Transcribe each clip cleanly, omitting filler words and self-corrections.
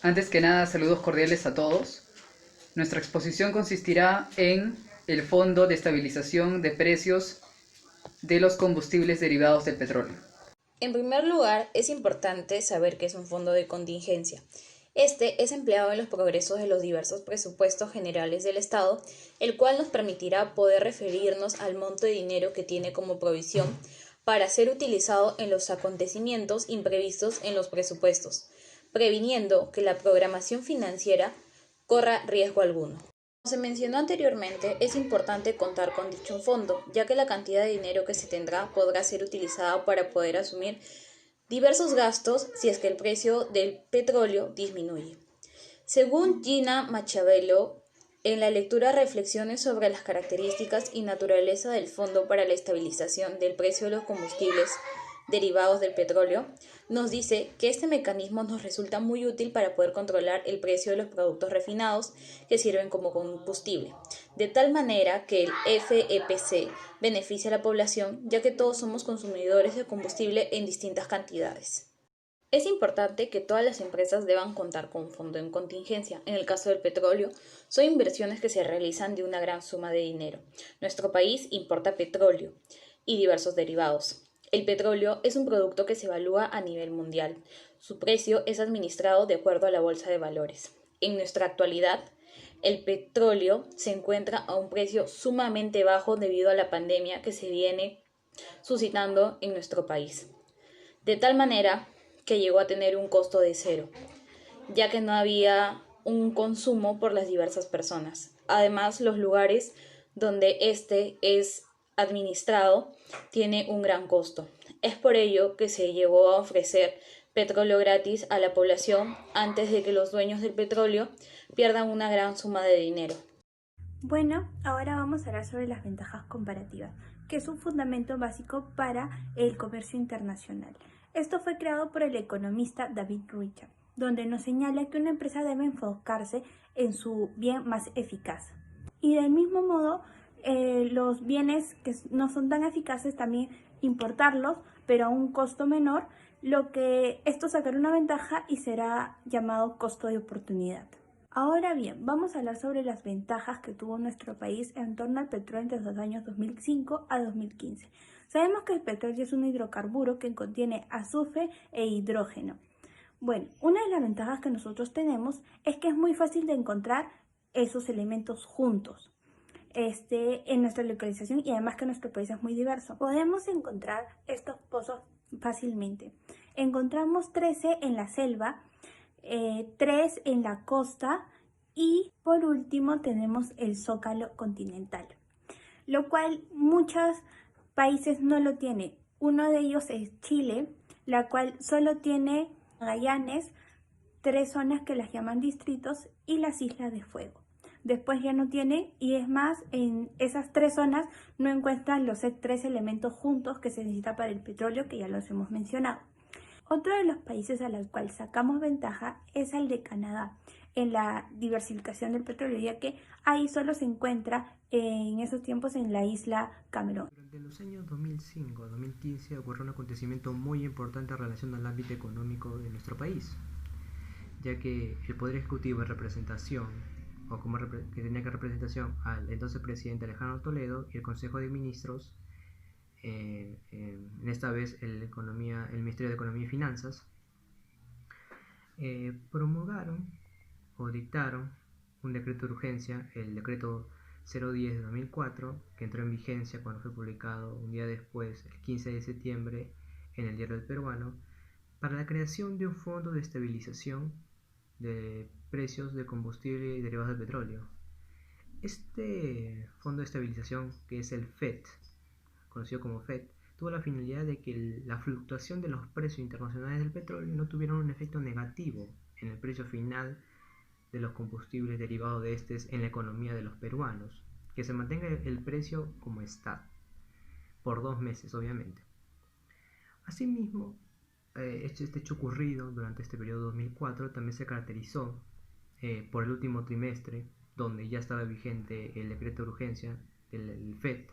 Antes que nada, saludos cordiales a todos. Nuestra exposición consistirá en el Fondo de Estabilización de Precios de los Combustibles Derivados del Petróleo. En primer lugar, es importante saber que es un fondo de contingencia. Este es empleado en los progresos de los diversos presupuestos generales del Estado, el cual nos permitirá poder referirnos al monto de dinero que tiene como provisión para ser utilizado en los acontecimientos imprevistos en los presupuestos, previniendo que la programación financiera corra riesgo alguno. Como se mencionó anteriormente, es importante contar con dicho fondo, ya que la cantidad de dinero que se tendrá podrá ser utilizada para poder asumir diversos gastos si es que el precio del petróleo disminuye. Según Gina Machiavello, en la lectura Reflexiones sobre las características y naturaleza del Fondo para la Estabilización del Precio de los Combustibles derivados del petróleo, nos dice que este mecanismo nos resulta muy útil para poder controlar el precio de los productos refinados que sirven como combustible, de tal manera que el FEPC beneficia a la población, ya que todos somos consumidores de combustible en distintas cantidades. Es importante que todas las empresas deban contar con un fondo en contingencia. En el caso del petróleo, son inversiones que se realizan de una gran suma de dinero. Nuestro país importa petróleo y diversos derivados. El petróleo es un producto que se evalúa a nivel mundial. Su precio es administrado de acuerdo a la bolsa de valores. En nuestra actualidad, el petróleo se encuentra a un precio sumamente bajo debido a la pandemia que se viene suscitando en nuestro país. De tal manera que llegó a tener un costo de cero, ya que no había un consumo por las diversas personas. Además, los lugares donde este es administrado tiene un gran costo. Es por ello que se llegó a ofrecer petróleo gratis a la población antes de que los dueños del petróleo pierdan una gran suma de dinero. Bueno, ahora vamos a hablar sobre las ventajas comparativas, que es un fundamento básico para el comercio internacional. Esto fue creado por el economista David Richard, donde nos señala que una empresa debe enfocarse en su bien más eficaz. Y del mismo modo, los bienes que no son tan eficaces también importarlos, pero a un costo menor, lo que esto sacará una ventaja y será llamado costo de oportunidad. Ahora bien, vamos a hablar sobre las ventajas que tuvo nuestro país en torno al petróleo entre los años 2005 a 2015. Sabemos que el petróleo es un hidrocarburo que contiene azufre e hidrógeno. Bueno, una de las ventajas que nosotros tenemos es que es muy fácil de encontrar esos elementos juntos en nuestra localización, y además que nuestro país es muy diverso. Podemos encontrar estos pozos fácilmente. Encontramos 13 en la selva, 3 en la costa, y por último tenemos el zócalo continental, lo cual muchos países no lo tienen. Uno de ellos es Chile, la cual solo tiene Magallanes, 3 zonas que las llaman distritos, y las Islas de Fuego. Después ya no tiene, y es más, en esas 3 zonas no encuentran los 3 elementos juntos que se necesita para el petróleo, que ya los hemos mencionado. Otro de los países a los cuales sacamos ventaja es el de Canadá en la diversificación del petróleo, ya que ahí solo se encuentra en esos tiempos en la isla Cameron. Durante los años 2005-2015 ocurrió un acontecimiento muy importante en relación al ámbito económico de nuestro país, ya que el Poder Ejecutivo en representación, o como que tenía que representación al entonces presidente Alejandro Toledo, y el Consejo de Ministros, en esta vez el Ministerio de Economía y Finanzas, promulgaron o dictaron un decreto de urgencia, el decreto 010 de 2004, que entró en vigencia cuando fue publicado un día después, el 15 de septiembre, en el Diario del Peruano, para la creación de un fondo de estabilización de precios de combustible y derivados del petróleo. Este fondo de estabilización, que es el FED, conocido como FED, tuvo la finalidad de que la fluctuación de los precios internacionales del petróleo no tuviera un efecto negativo en el precio final de los combustibles derivados de estos en la economía de los peruanos, que se mantenga el precio como está, por 2 meses obviamente. Asimismo, este hecho ocurrido durante este periodo 2004 también se caracterizó por el último trimestre, donde ya estaba vigente el decreto de urgencia del FED,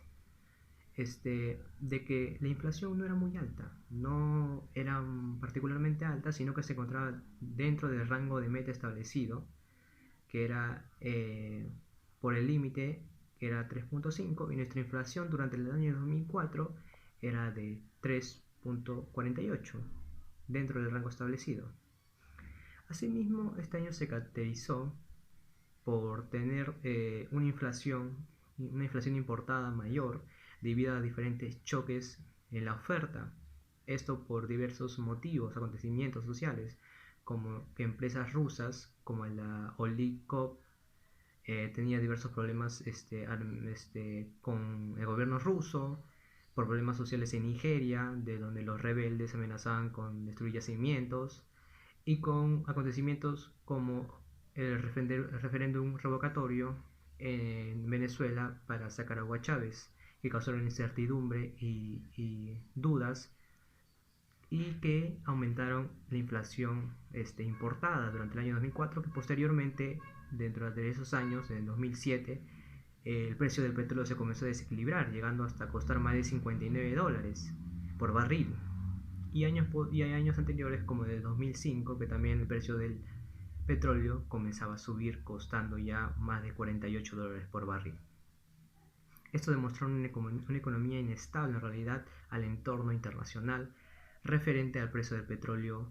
de que la inflación no era muy alta, no era particularmente alta, sino que se encontraba dentro del rango de meta establecido, que era por el límite, que era 3.5, y nuestra inflación durante el año 2004 era de 3.48, dentro del rango establecido. Asimismo, este año se caracterizó por tener una inflación importada mayor debido a diferentes choques en la oferta. Esto por diversos motivos, acontecimientos sociales, como que empresas rusas como la Oligkop tenía diversos problemas con el gobierno ruso, por problemas sociales en Nigeria, de donde los rebeldes amenazaban con destruir yacimientos, y con acontecimientos como el referéndum revocatorio en Venezuela para sacar a Hugo Chávez, que causaron incertidumbre y dudas, y que aumentaron la inflación importada durante el año 2004, que posteriormente, dentro de esos años, en el 2007, el precio del petróleo se comenzó a desequilibrar, llegando hasta costar más de $59 por barril. Y hay años anteriores, como del 2005, que también el precio del petróleo comenzaba a subir, costando ya más de $48 por barril. Esto demostró una economía inestable en realidad al entorno internacional referente al precio del petróleo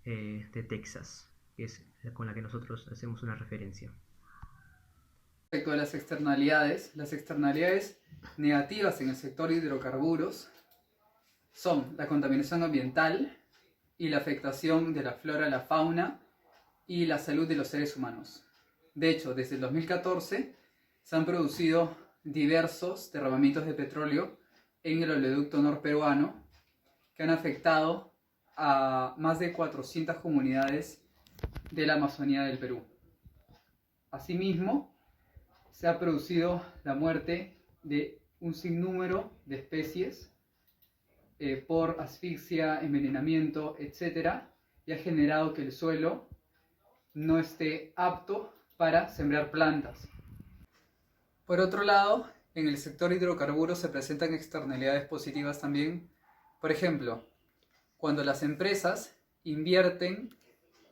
de Texas, que es con la que nosotros hacemos una referencia. Respecto a las externalidades negativas en el sector de hidrocarburos son la contaminación ambiental y la afectación de la flora, la fauna y la salud de los seres humanos. De hecho, desde el 2014 se han producido diversos derramamientos de petróleo en el oleoducto norperuano que han afectado a más de 400 comunidades de la Amazonía del Perú. Asimismo, se ha producido la muerte de un sinnúmero de especies por asfixia, envenenamiento, etc., y ha generado que el suelo no esté apto para sembrar plantas. Por otro lado, en el sector hidrocarburos se presentan externalidades positivas también. Por ejemplo, cuando las empresas invierten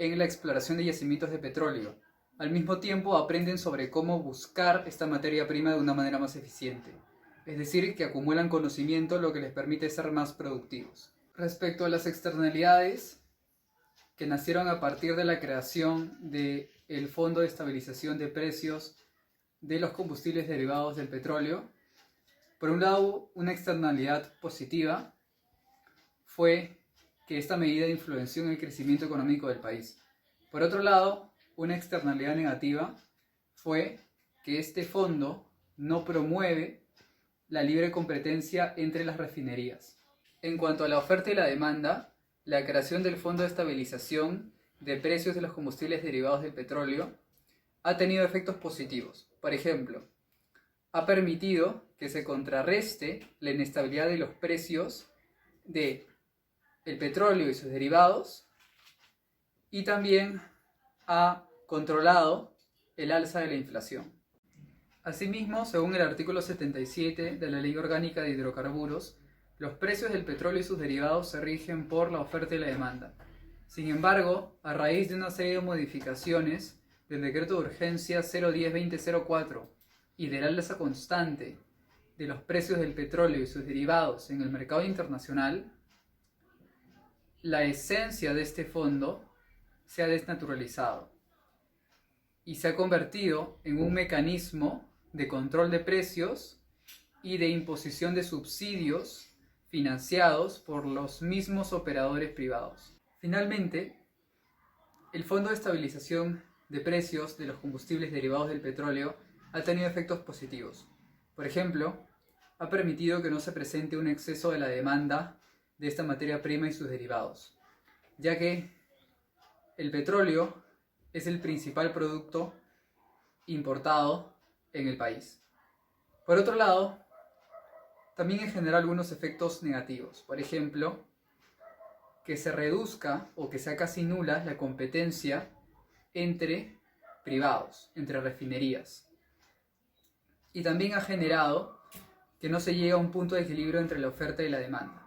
en la exploración de yacimientos de petróleo, al mismo tiempo aprenden sobre cómo buscar esta materia prima de una manera más eficiente. Es decir, que acumulan conocimiento, lo que les permite ser más productivos. Respecto a las externalidades que nacieron a partir de la creación del Fondo de Estabilización de Precios de los Combustibles Derivados del Petróleo, por un lado, una externalidad positiva fue que esta medida influenció en el crecimiento económico del país. Por otro lado, una externalidad negativa fue que este fondo no promueve la libre competencia entre las refinerías. En cuanto a la oferta y la demanda, la creación del Fondo de Estabilización de Precios de los Combustibles Derivados del Petróleo ha tenido efectos positivos. Por ejemplo, ha permitido que se contrarreste la inestabilidad de los precios del petróleo y sus derivados, y también ha controlado el alza de la inflación. Asimismo, según el artículo 77 de la Ley Orgánica de Hidrocarburos, los precios del petróleo y sus derivados se rigen por la oferta y la demanda. Sin embargo, a raíz de una serie de modificaciones del Decreto de Urgencia 010-2004 y del alza constante de los precios del petróleo y sus derivados en el mercado internacional, la esencia de este fondo se ha desnaturalizado y se ha convertido en un mecanismo de control de precios y de imposición de subsidios financiados por los mismos operadores privados. Finalmente, el Fondo de Estabilización de Precios de los Combustibles Derivados del Petróleo ha tenido efectos positivos. Por ejemplo, ha permitido que no se presente un exceso de la demanda de esta materia prima y sus derivados, ya que el petróleo es el principal producto importado en el país. Por otro lado, también genera algunos efectos negativos. Por ejemplo, que se reduzca o que sea casi nula la competencia entre privados, entre refinerías. Y también ha generado que no se llega a un punto de equilibrio entre la oferta y la demanda.